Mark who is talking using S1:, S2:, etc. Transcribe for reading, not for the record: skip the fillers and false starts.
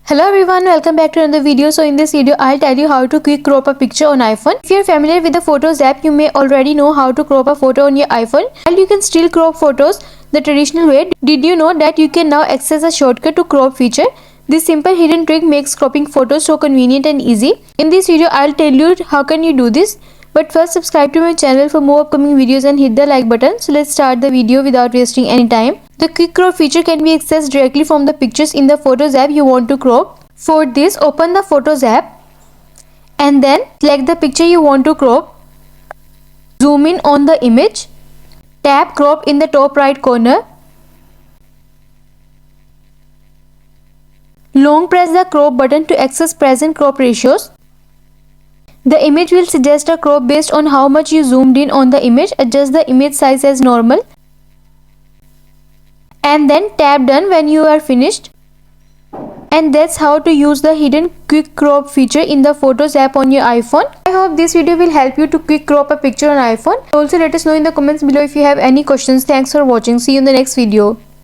S1: Hello everyone, welcome back to another video. So in this video I'll tell you how to quick crop a picture on iPhone. If you're familiar with the Photos app, you may already know how to crop a photo on your iPhone. While you can still crop photos the traditional way, did you know that you can now access a shortcut to crop feature? This simple hidden trick makes cropping photos so convenient and easy. In this video I'll tell you how can you do this. But first, subscribe to my channel for more upcoming videos and hit the like button. So let's start the video without wasting any time. The quick crop feature can be accessed directly from the pictures in the Photos app you want to crop. For this, open the Photos app and then select the picture you want to crop. Zoom in on the image. Tap crop in the top right corner. Long press the crop button to access present crop ratios. The image will suggest a crop based on how much you zoomed in on the image. Adjust the image size as normal. And then tap done when you are finished. And that's how to use the hidden quick crop feature in the Photos app on your iPhone. I hope this video will help you to quick crop a picture on iPhone. Also let us know in the comments below if you have any questions. Thanks for watching. See you in the next video.